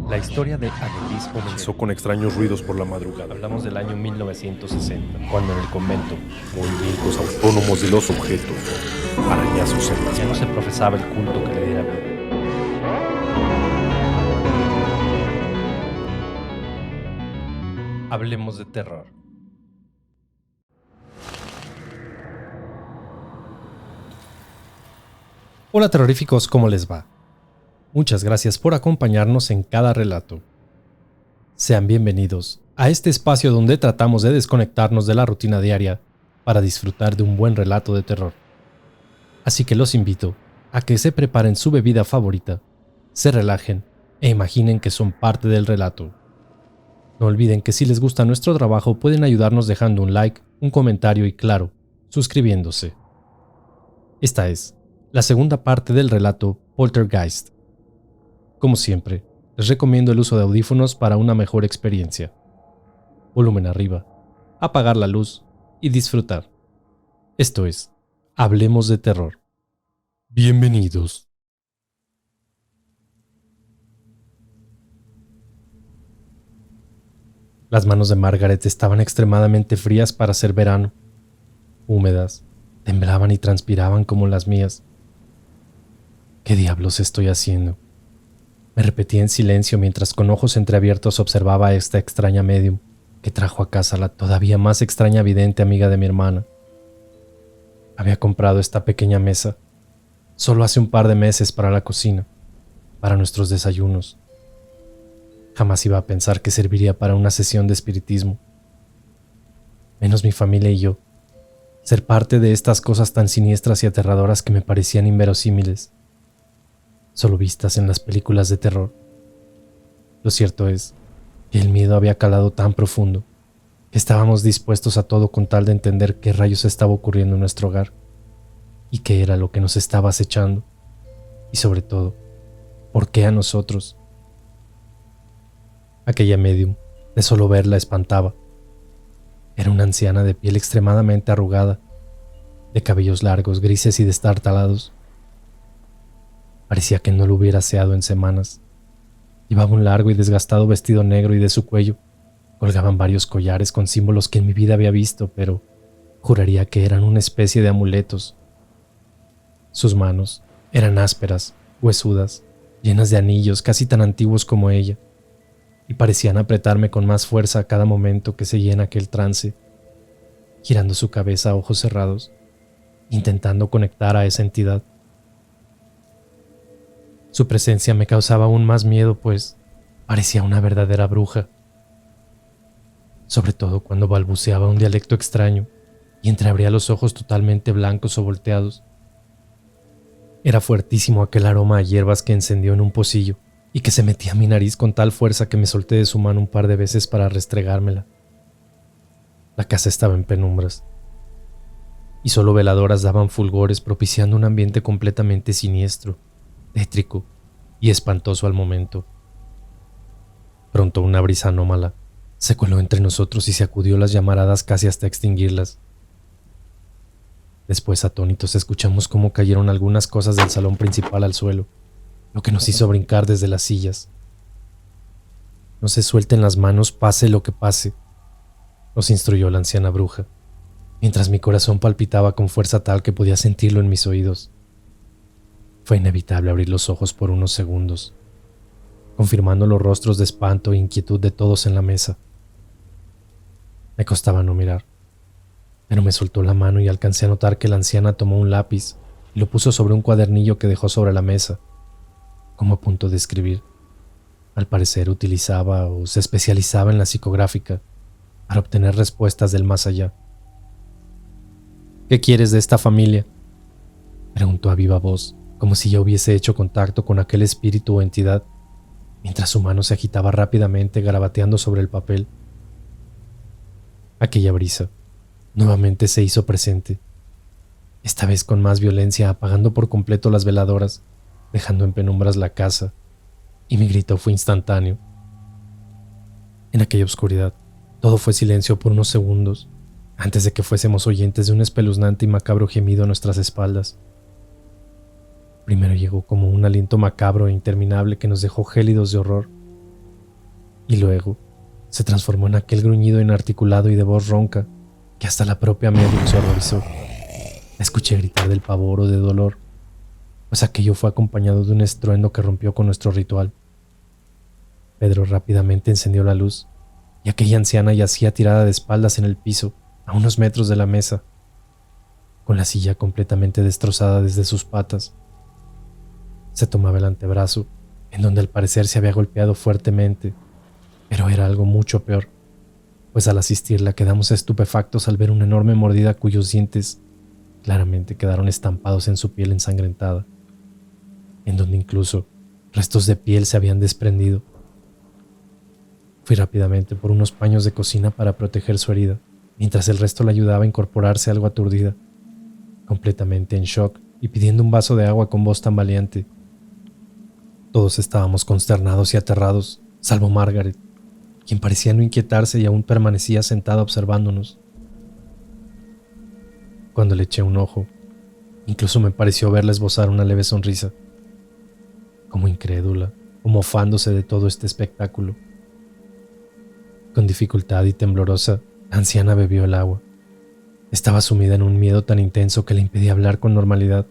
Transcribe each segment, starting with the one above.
La historia de Adelis comenzó Con extraños ruidos por la madrugada. Hablamos del año 1960, cuando en el convento Movimientos autónomos de los objetos. Arañazos en las ya no se manos. profesaba el culto que le diera vida. Hablemos de terror. Hola terroríficos, ¿cómo les va? Muchas gracias por acompañarnos en cada relato. Sean bienvenidos a este espacio donde tratamos de desconectarnos de la rutina diaria para disfrutar de un buen relato de terror. Así que los invito a que se preparen su bebida favorita, se relajen e imaginen que son parte del relato. No olviden que si les gusta nuestro trabajo pueden ayudarnos dejando un like, un comentario y claro, suscribiéndose. Esta es la segunda parte del relato Poltergeist. Como siempre, les recomiendo el uso de audífonos para una mejor experiencia. Volumen arriba, apagar la luz y disfrutar. Esto es, Hablemos de Terror. Bienvenidos. Las manos de Margaret estaban extremadamente frías para ser verano, húmedas, temblaban y transpiraban como las mías. ¿Qué diablos estoy haciendo? Me repetí en silencio mientras con ojos entreabiertos observaba a esta extraña medium que trajo a casa la todavía más extraña vidente amiga de mi hermana. Había comprado esta pequeña mesa solo hace un par de meses para la cocina, para nuestros desayunos. Jamás iba a pensar que serviría para una sesión de espiritismo. Menos mi familia y yo. Ser parte de estas cosas tan siniestras y aterradoras que me parecían inverosímiles, solo vistas en las películas de terror. Lo cierto es que el miedo había calado tan profundo que estábamos dispuestos a todo con tal de entender qué rayos estaba ocurriendo en nuestro hogar y qué era lo que nos estaba acechando y sobre todo, por qué a nosotros. Aquella medium, de solo verla, espantaba. Era una anciana de piel extremadamente arrugada, de cabellos largos, grises y destartalados. Parecía que no lo hubiera aseado en semanas. Llevaba un largo y desgastado vestido negro y de su cuello colgaban varios collares con símbolos que en mi vida había visto, pero juraría que eran una especie de amuletos. Sus manos eran ásperas, huesudas, llenas de anillos casi tan antiguos como ella, y parecían apretarme con más fuerza a cada momento que seguía en aquel trance, girando su cabeza a ojos cerrados, intentando conectar a esa entidad. Su presencia me causaba aún más miedo, pues parecía una verdadera bruja, sobre todo cuando balbuceaba un dialecto extraño y entreabría los ojos totalmente blancos o volteados. Era fuertísimo aquel aroma a hierbas que encendió en un pocillo y que se metía a mi nariz con tal fuerza que me solté de su mano un par de veces para restregármela. La casa estaba en penumbras, y solo veladoras daban fulgores propiciando un ambiente completamente siniestro, tétrico y espantoso al momento. Pronto una brisa anómala se coló entre nosotros y sacudió las llamaradas casi hasta extinguirlas. Después, atónitos, escuchamos cómo cayeron algunas cosas del salón principal al suelo, lo que nos hizo brincar desde las sillas. No se suelten las manos, pase lo que pase, nos instruyó la anciana bruja, mientras mi corazón palpitaba con fuerza tal que podía sentirlo en mis oídos. Fue inevitable abrir los ojos por unos segundos, confirmando los rostros de espanto e inquietud de todos en la mesa. Me costaba no mirar, pero me soltó la mano y alcancé a notar que la anciana tomó un lápiz y lo puso sobre un cuadernillo que dejó sobre la mesa, como a punto de escribir. Al parecer utilizaba o se especializaba en la psicográfica para obtener respuestas del más allá. ¿Qué quieres de esta familia?, preguntó a viva voz, como si ya hubiese hecho contacto con aquel espíritu o entidad, mientras su mano se agitaba rápidamente garabateando sobre el papel. Aquella brisa nuevamente se hizo presente, esta vez con más violencia, apagando por completo las veladoras, dejando en penumbras la casa, y mi grito fue instantáneo. En aquella oscuridad, todo fue silencio por unos segundos, antes de que fuésemos oyentes de un espeluznante y macabro gemido a nuestras espaldas. Primero llegó como un aliento macabro e interminable que nos dejó gélidos de horror, y luego se transformó en aquel gruñido inarticulado y de voz ronca que hasta la propia Medium se horrorizó. La escuché gritar del pavor o de dolor, pues aquello fue acompañado de un estruendo que rompió con nuestro ritual. Pedro rápidamente encendió la luz y aquella anciana yacía tirada de espaldas en el piso, a unos metros de la mesa, con la silla completamente destrozada desde sus patas. Se tomaba el antebrazo, en donde al parecer se había golpeado fuertemente, pero era algo mucho peor, pues al asistirla quedamos estupefactos al ver una enorme mordida cuyos dientes claramente quedaron estampados en su piel ensangrentada, en donde incluso restos de piel se habían desprendido. Fui rápidamente por unos paños de cocina para proteger su herida, mientras el resto la ayudaba a incorporarse algo aturdida, completamente en shock y pidiendo un vaso de agua con voz tambaleante. Todos estábamos consternados y aterrados, salvo Margaret, quien parecía no inquietarse y aún permanecía sentada observándonos. Cuando le eché un ojo, incluso me pareció verla esbozar una leve sonrisa, como incrédula o mofándose de todo este espectáculo. Con dificultad y temblorosa, la anciana bebió el agua. Estaba sumida en un miedo tan intenso que le impedía hablar con normalidad.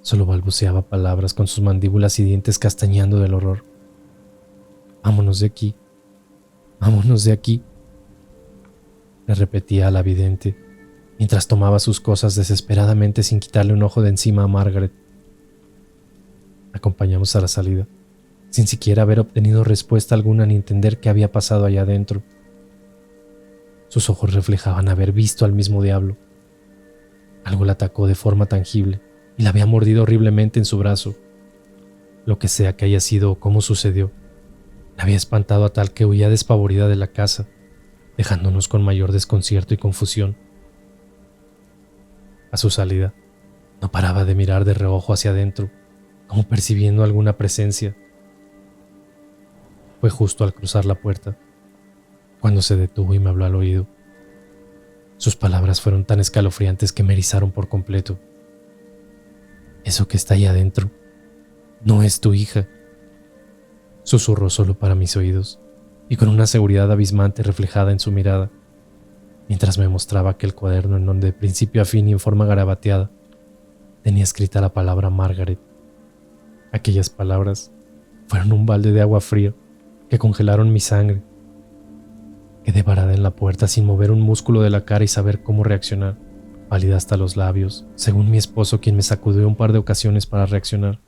Solo balbuceaba palabras con sus mandíbulas y dientes castañando del horror. «Vámonos de aquí, vámonos de aquí», le repetía a la vidente, mientras tomaba sus cosas desesperadamente sin quitarle un ojo de encima a Margaret. Acompañamos a la salida, sin siquiera haber obtenido respuesta alguna ni entender qué había pasado allá adentro. Sus ojos reflejaban haber visto al mismo diablo. Algo la atacó de forma tangible y la había mordido horriblemente en su brazo. Lo que sea que haya sido o cómo sucedió, la había espantado a tal que huía despavorida de la casa, dejándonos con mayor desconcierto y confusión. A su salida, no paraba de mirar de reojo hacia adentro, como percibiendo alguna presencia. Fue justo al cruzar la puerta, cuando se detuvo y me habló al oído. Sus palabras fueron tan escalofriantes que me erizaron por completo. «Eso que está ahí adentro no es tu hija», susurró solo para mis oídos y con una seguridad abismante reflejada en su mirada, mientras me mostraba aquel cuaderno en donde de principio a fin y en forma garabateada tenía escrita la palabra Margaret. Aquellas palabras fueron un balde de agua fría que congelaron mi sangre. Quedé varada en la puerta sin mover un músculo de la cara y saber cómo reaccionar, pálida hasta los labios, según mi esposo, quien me sacudió un par de ocasiones para reaccionar.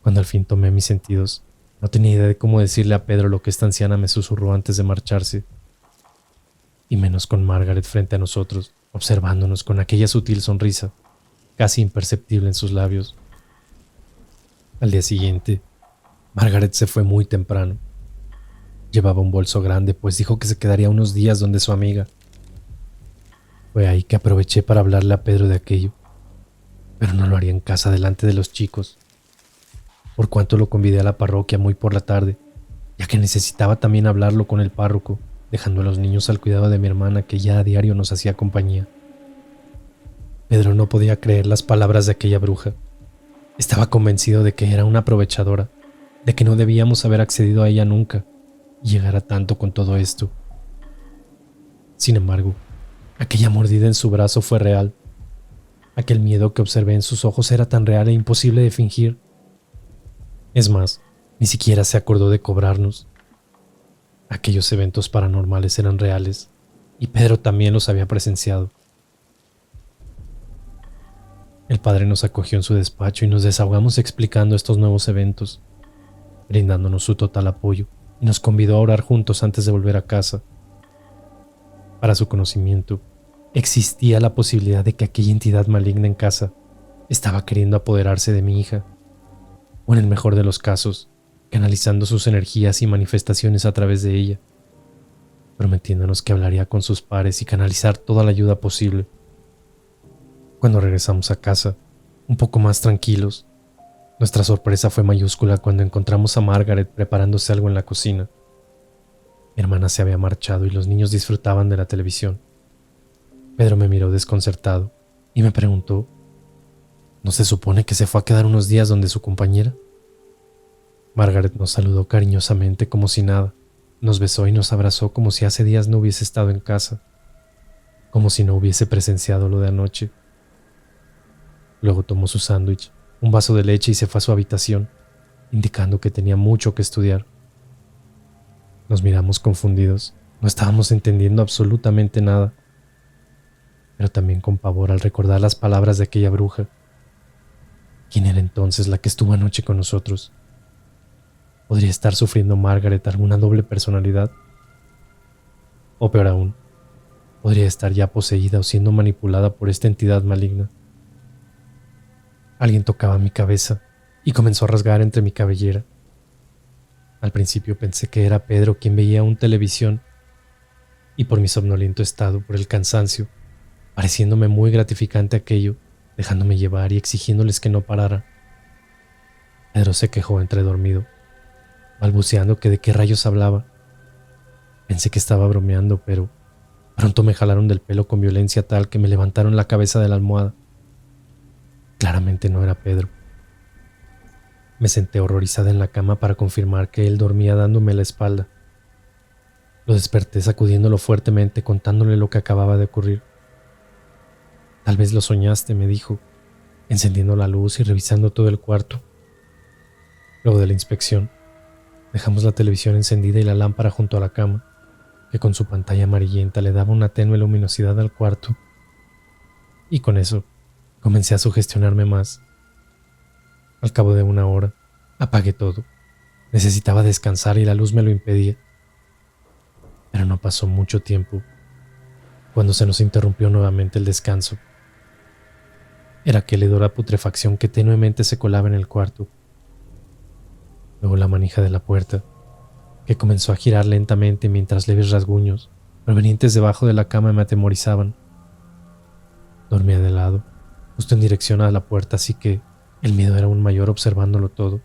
Cuando al fin tomé mis sentidos, no tenía idea de cómo decirle a Pedro lo que esta anciana me susurró antes de marcharse, y menos con Margaret frente a nosotros, observándonos con aquella sutil sonrisa, casi imperceptible en sus labios. Al día siguiente, Margaret se fue muy temprano. Llevaba un bolso grande, pues dijo que se quedaría unos días donde su amiga. Fue ahí que aproveché para hablarle a Pedro de aquello, pero no lo haría en casa delante de los chicos, por cuanto lo convidé a la parroquia muy por la tarde, ya que necesitaba también hablarlo con el párroco, dejando a los niños al cuidado de mi hermana, que ya a diario nos hacía compañía. Pedro no podía creer las palabras de aquella bruja. Estaba convencido de que era una aprovechadora, de que no debíamos haber accedido a ella nunca y llegar a tanto con todo esto. Sin embargo, aquella mordida en su brazo fue real. Aquel miedo que observé en sus ojos era tan real e imposible de fingir. Es más, ni siquiera se acordó de cobrarnos. Aquellos eventos paranormales eran reales y Pedro también los había presenciado. El padre nos acogió en su despacho y nos desahogamos explicando estos nuevos eventos, brindándonos su total apoyo, y nos convidó a orar juntos antes de volver a casa. Para su conocimiento, existía la posibilidad de que aquella entidad maligna en casa estaba queriendo apoderarse de mi hija, o en el mejor de los casos, canalizando sus energías y manifestaciones a través de ella, prometiéndonos que hablaría con sus pares y canalizar toda la ayuda posible. Cuando regresamos a casa, un poco más tranquilos, nuestra sorpresa fue mayúscula cuando encontramos a Margaret preparándose algo en la cocina. Mi hermana se había marchado y los niños disfrutaban de la televisión. Pedro me miró desconcertado y me preguntó: ¿no se supone que se fue a quedar unos días donde su compañera? Margaret nos saludó cariñosamente como si nada, nos besó y nos abrazó como si hace días no hubiese estado en casa, como si no hubiese presenciado lo de anoche. Luego tomó su sándwich, un vaso de leche y se fue a su habitación, indicando que tenía mucho que estudiar. Nos miramos confundidos, no estábamos entendiendo absolutamente nada, pero también con pavor al recordar las palabras de aquella bruja. ¿Quién era entonces la que estuvo anoche con nosotros? ¿Podría estar sufriendo Margaret alguna doble personalidad? O peor aún, podría estar ya poseída o siendo manipulada por esta entidad maligna. Alguien tocaba mi cabeza y comenzó a rasgar entre mi cabellera. Al principio pensé que era Pedro quien veía aún televisión, y por mi somnoliento estado, por el cansancio, pareciéndome muy gratificante aquello, dejándome llevar y exigiéndoles que no parara. Pedro se quejó entre dormido, balbuceando que de qué rayos hablaba. Pensé que estaba bromeando, pero pronto me jalaron del pelo con violencia tal que me levantaron la cabeza de la almohada. Claramente no era Pedro. Me senté horrorizada en la cama para confirmar que él dormía dándome la espalda. Lo desperté sacudiéndolo fuertemente, contándole lo que acababa de ocurrir. Tal vez lo soñaste, me dijo, encendiendo la luz y revisando todo el cuarto. Luego de la inspección, dejamos la televisión encendida y la lámpara junto a la cama, que con su pantalla amarillenta le daba una tenue luminosidad al cuarto. Y con eso, comencé a sugestionarme más. Al cabo de una hora, apagué todo. Necesitaba descansar y la luz me lo impedía. Pero no pasó mucho tiempo cuando se nos interrumpió nuevamente el descanso. Era aquel hedor a putrefacción que tenuemente se colaba en el cuarto. Luego la manija de la puerta, que comenzó a girar lentamente mientras leves rasguños, provenientes debajo de la cama, me atemorizaban. Dormía de lado, justo en dirección a la puerta, así que el miedo era aún mayor observándolo todo.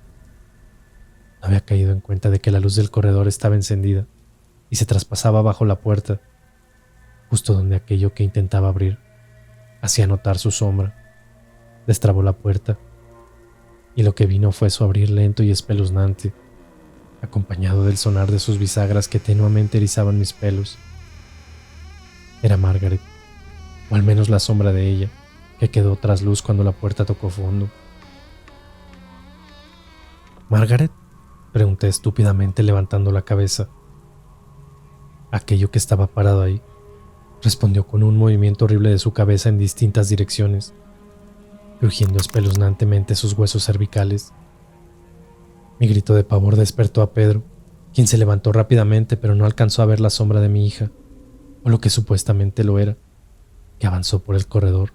No había caído en cuenta de que la luz del corredor estaba encendida y se traspasaba bajo la puerta, justo donde aquello que intentaba abrir hacía notar su sombra. Destrabó la puerta, y lo que vino fue su abrir lento y espeluznante, acompañado del sonar de sus bisagras que tenuamente erizaban mis pelos. Era Margaret, o al menos la sombra de ella, que quedó tras luz cuando la puerta tocó fondo. ¿Margaret?, pregunté estúpidamente levantando la cabeza. Aquello que estaba parado ahí respondió con un movimiento horrible de su cabeza en distintas direcciones, crujiendo espeluznantemente sus huesos cervicales. Mi grito de pavor despertó a Pedro, quien se levantó rápidamente pero no alcanzó a ver la sombra de mi hija, o lo que supuestamente lo era, que avanzó por el corredor,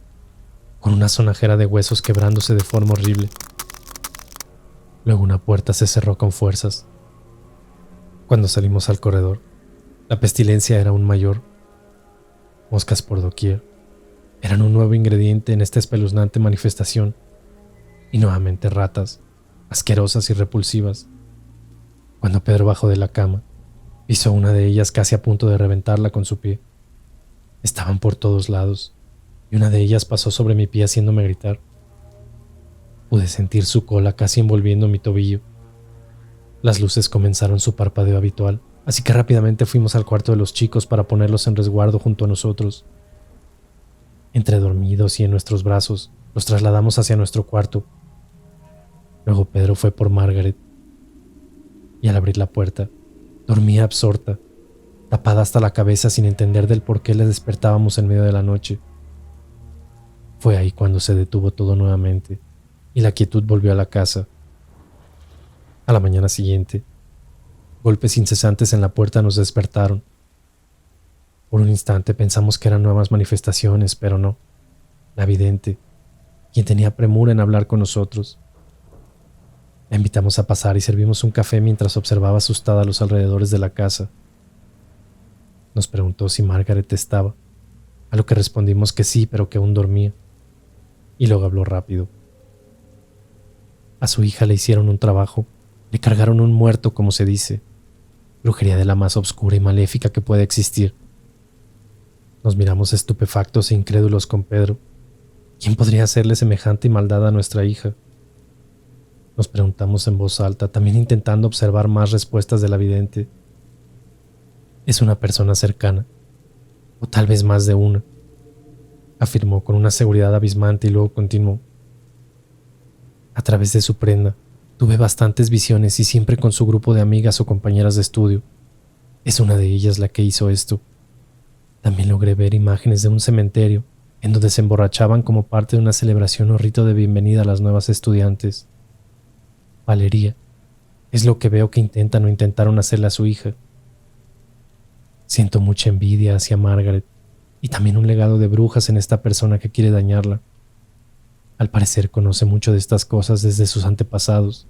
con una sonajera de huesos quebrándose de forma horrible. Luego una puerta se cerró con fuerzas. Cuando salimos al corredor, la pestilencia era aún mayor. Moscas por doquier eran un nuevo ingrediente en esta espeluznante manifestación, y nuevamente ratas, asquerosas y repulsivas. Cuando Pedro bajó de la cama, pisó una de ellas casi a punto de reventarla con su pie. Estaban por todos lados, y una de ellas pasó sobre mi pie haciéndome gritar. Pude sentir su cola casi envolviendo mi tobillo. Las luces comenzaron su parpadeo habitual, así que rápidamente fuimos al cuarto de los chicos para ponerlos en resguardo junto a nosotros. Entre dormidos y en nuestros brazos, los trasladamos hacia nuestro cuarto. Luego Pedro fue por Margaret, y al abrir la puerta, dormía absorta, tapada hasta la cabeza sin entender del por qué le despertábamos en medio de la noche. Fue ahí cuando se detuvo todo nuevamente, y la quietud volvió a la casa. A la mañana siguiente, golpes incesantes en la puerta nos despertaron. Por un instante pensamos que eran nuevas manifestaciones, pero no. La vidente, quien tenía premura en hablar con nosotros. La invitamos a pasar y servimos un café mientras observaba asustada los alrededores de la casa. Nos preguntó si Margaret estaba, a lo que respondimos que sí, pero que aún dormía. Y luego habló rápido. A su hija le hicieron un trabajo, le cargaron un muerto, como se dice. Brujería de la más oscura y maléfica que puede existir. Nos miramos estupefactos e incrédulos con Pedro. ¿Quién podría hacerle semejante maldad a nuestra hija? Nos preguntamos en voz alta, también intentando observar más respuestas de la vidente. Es una persona cercana, o tal vez más de una, afirmó con una seguridad abismante y luego continuó. A través de su prenda, tuve bastantes visiones y siempre con su grupo de amigas o compañeras de estudio. Es una de ellas la que hizo esto. También logré ver imágenes de un cementerio en donde se emborrachaban como parte de una celebración o rito de bienvenida a las nuevas estudiantes. Valeria, es lo que veo que intentan o intentaron hacerle a su hija. Siento mucha envidia hacia Margaret y también un legado de brujas en esta persona que quiere dañarla. Al parecer conoce mucho de estas cosas desde sus antepasados.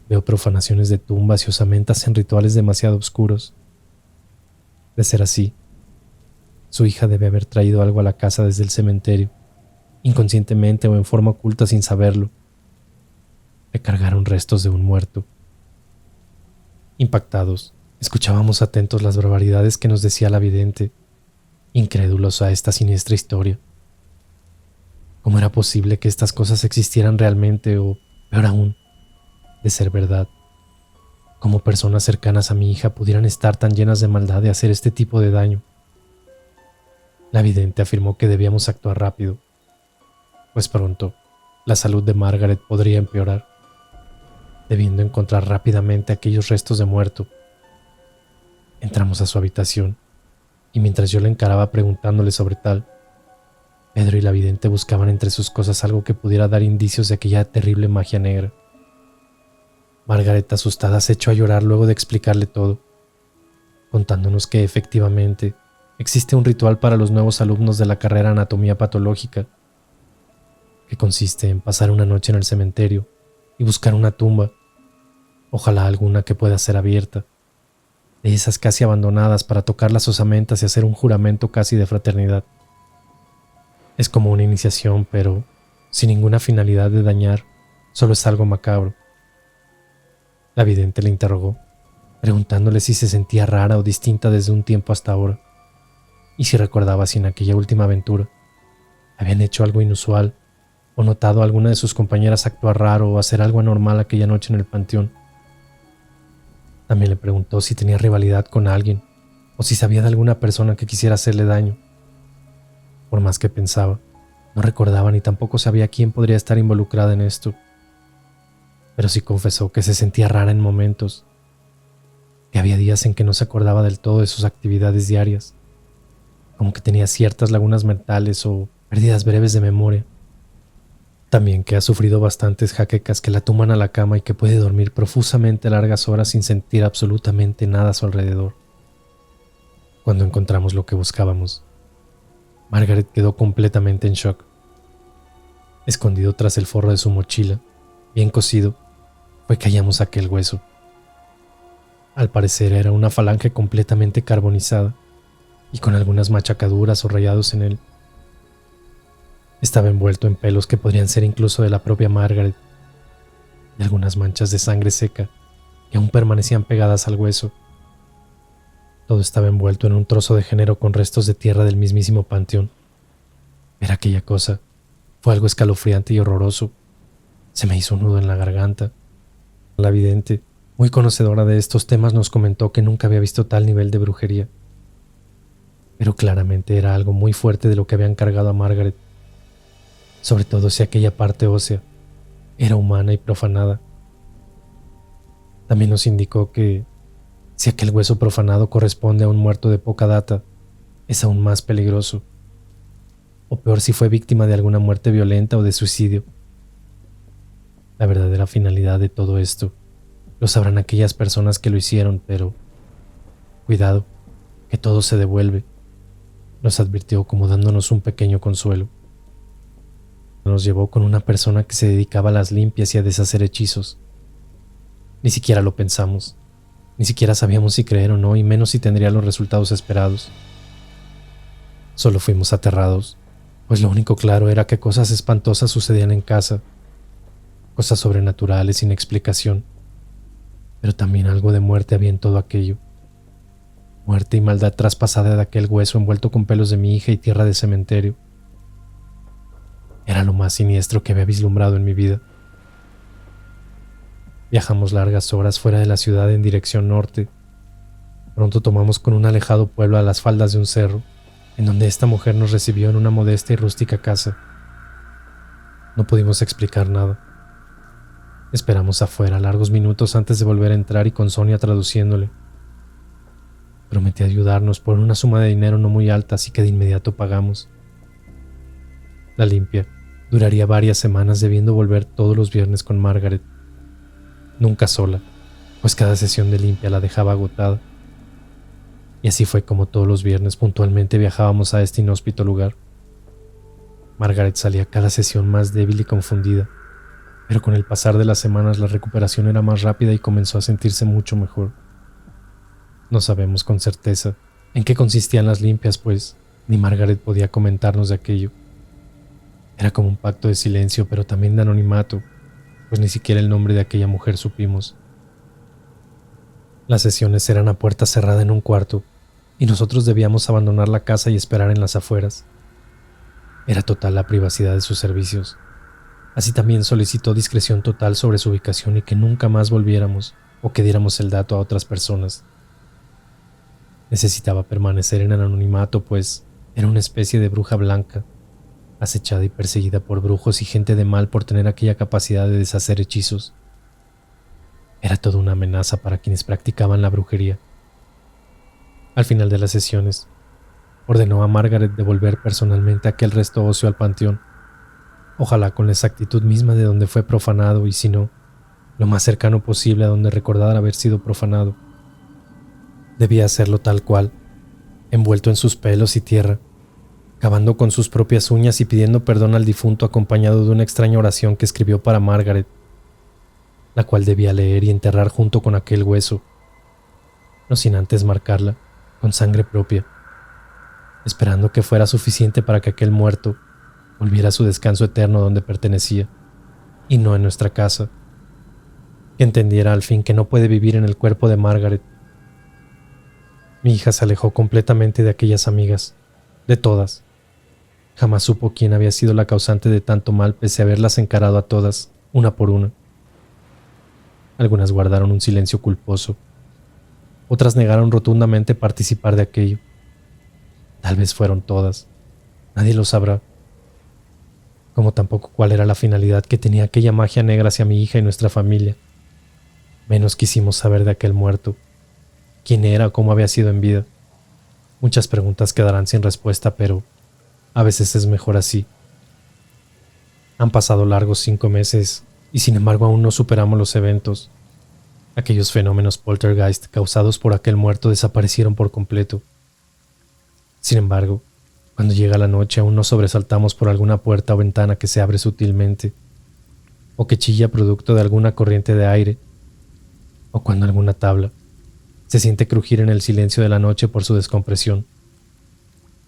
Veo profanaciones de tumbas y osamentas en rituales demasiado oscuros. De ser así, su hija debe haber traído algo a la casa desde el cementerio, inconscientemente o en forma oculta sin saberlo. Le cargaron restos de un muerto. Impactados, escuchábamos atentos las barbaridades que nos decía la vidente, incrédulos a esta siniestra historia. ¿Cómo era posible que estas cosas existieran realmente o, peor aún, de ser verdad? ¿Cómo personas cercanas a mi hija pudieran estar tan llenas de maldad de hacer este tipo de daño? La vidente afirmó que debíamos actuar rápido, pues pronto la salud de Margaret podría empeorar, debiendo encontrar rápidamente aquellos restos de muerto. Entramos a su habitación, y mientras yo la encaraba preguntándole sobre tal, Pedro y la vidente buscaban entre sus cosas algo que pudiera dar indicios de aquella terrible magia negra. Margaret, asustada, se echó a llorar luego de explicarle todo, contándonos que efectivamente existe un ritual para los nuevos alumnos de la carrera Anatomía Patológica, que consiste en pasar una noche en el cementerio y buscar una tumba, ojalá alguna que pueda ser abierta, de esas casi abandonadas, para tocar las osamentas y hacer un juramento casi de fraternidad. Es como una iniciación, pero sin ninguna finalidad de dañar, solo es algo macabro. La vidente le interrogó, preguntándole si se sentía rara o distinta desde un tiempo hasta ahora, y si recordaba si en aquella última aventura habían hecho algo inusual o notado a alguna de sus compañeras actuar raro o hacer algo anormal aquella noche en el panteón. También le preguntó si tenía rivalidad con alguien o si sabía de alguna persona que quisiera hacerle daño. Por más que pensaba, no recordaba ni tampoco sabía quién podría estar involucrada en esto. Pero sí confesó que se sentía rara en momentos, que había días en que no se acordaba del todo de sus actividades diarias, como que tenía ciertas lagunas mentales o pérdidas breves de memoria. También que ha sufrido bastantes jaquecas que la tumban a la cama y que puede dormir profusamente largas horas sin sentir absolutamente nada a su alrededor. Cuando encontramos lo que buscábamos, Margaret quedó completamente en shock. Escondido tras el forro de su mochila, bien cosido, fue que hallamos aquel hueso. Al parecer era una falange completamente carbonizada y con algunas machacaduras o rayados en él. Estaba envuelto en pelos que podrían ser incluso de la propia Margaret, y algunas manchas de sangre seca que aún permanecían pegadas al hueso. Todo estaba envuelto en un trozo de género con restos de tierra del mismísimo panteón. Ver aquella cosa fue algo escalofriante y horroroso. Se me hizo un nudo en la garganta. La vidente, muy conocedora de estos temas, nos comentó que nunca había visto tal nivel de brujería. Pero claramente era algo muy fuerte de lo que habían cargado a Margaret, sobre todo si aquella parte ósea era humana y profanada. También nos indicó que si aquel hueso profanado corresponde a un muerto de poca data, es aún más peligroso, o peor si fue víctima de alguna muerte violenta o de suicidio. La verdadera finalidad de todo esto lo sabrán aquellas personas que lo hicieron, pero cuidado, que todo se devuelve, nos advirtió como dándonos un pequeño consuelo. Nos llevó con una persona que se dedicaba a las limpias y a deshacer hechizos. Ni siquiera lo pensamos, ni siquiera sabíamos si creer o no, y menos si tendría los resultados esperados. Solo fuimos aterrados, pues lo único claro era que cosas espantosas sucedían en casa, cosas sobrenaturales sin explicación, pero también algo de muerte había en todo aquello. Muerte y maldad traspasada de aquel hueso envuelto con pelos de mi hija y tierra de cementerio. Era lo más siniestro que había vislumbrado en mi vida. Viajamos largas horas fuera de la ciudad en dirección norte. Pronto tomamos con un alejado pueblo a las faldas de un cerro, en donde esta mujer nos recibió en una modesta y rústica casa. No pudimos explicar nada. Esperamos afuera largos minutos antes de volver a entrar y con Sonia traduciéndole. Prometió ayudarnos por una suma de dinero no muy alta, así que de inmediato pagamos. La limpia duraría varias semanas, debiendo volver todos los viernes con Margaret. Nunca sola, pues cada sesión de limpia la dejaba agotada. Y así fue como todos los viernes puntualmente viajábamos a este inhóspito lugar. Margaret salía cada sesión más débil y confundida, pero con el pasar de las semanas la recuperación era más rápida y comenzó a sentirse mucho mejor. No sabemos con certeza en qué consistían las limpias, pues ni Margaret podía comentarnos de aquello. Era como un pacto de silencio, pero también de anonimato, pues ni siquiera el nombre de aquella mujer supimos. Las sesiones eran a puerta cerrada en un cuarto, y nosotros debíamos abandonar la casa y esperar en las afueras. Era total la privacidad de sus servicios. Así también solicitó discreción total sobre su ubicación y que nunca más volviéramos o que diéramos el dato a otras personas. Necesitaba permanecer en el anonimato, pues era una especie de bruja blanca, acechada y perseguida por brujos y gente de mal por tener aquella capacidad de deshacer hechizos. Era toda una amenaza para quienes practicaban la brujería. Al final de las sesiones, ordenó a Margaret devolver personalmente aquel resto óseo al panteón, ojalá con la exactitud misma de donde fue profanado y, si no, lo más cercano posible a donde recordara haber sido profanado. Debía hacerlo tal cual, envuelto en sus pelos y tierra, cavando con sus propias uñas y pidiendo perdón al difunto acompañado de una extraña oración que escribió para Margaret, la cual debía leer y enterrar junto con aquel hueso, no sin antes marcarla con sangre propia, esperando que fuera suficiente para que aquel muerto volviera a su descanso eterno donde pertenecía, y no en nuestra casa, que entendiera al fin que no puede vivir en el cuerpo de Margaret. Mi hija se alejó completamente de aquellas amigas, de todas. Jamás supo quién había sido la causante de tanto mal, pese a haberlas encarado a todas, una por una. Algunas guardaron un silencio culposo. Otras negaron rotundamente participar de aquello. Tal vez fueron todas. Nadie lo sabrá. Como tampoco cuál era la finalidad que tenía aquella magia negra hacia mi hija y nuestra familia. Menos quisimos saber de aquel muerto. ¿Quién era o cómo había sido en vida? Muchas preguntas quedarán sin respuesta, pero a veces es mejor así. Han pasado largos 5 meses y sin embargo aún no superamos los eventos. Aquellos fenómenos poltergeist causados por aquel muerto desaparecieron por completo. Sin embargo, cuando llega la noche aún nos sobresaltamos por alguna puerta o ventana que se abre sutilmente, o que chilla producto de alguna corriente de aire, o cuando alguna tabla se siente crujir en el silencio de la noche por su descompresión.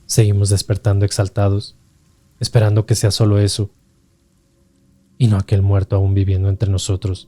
Seguimos despertando exaltados, esperando que sea solo eso, y no aquel muerto aún viviendo entre nosotros.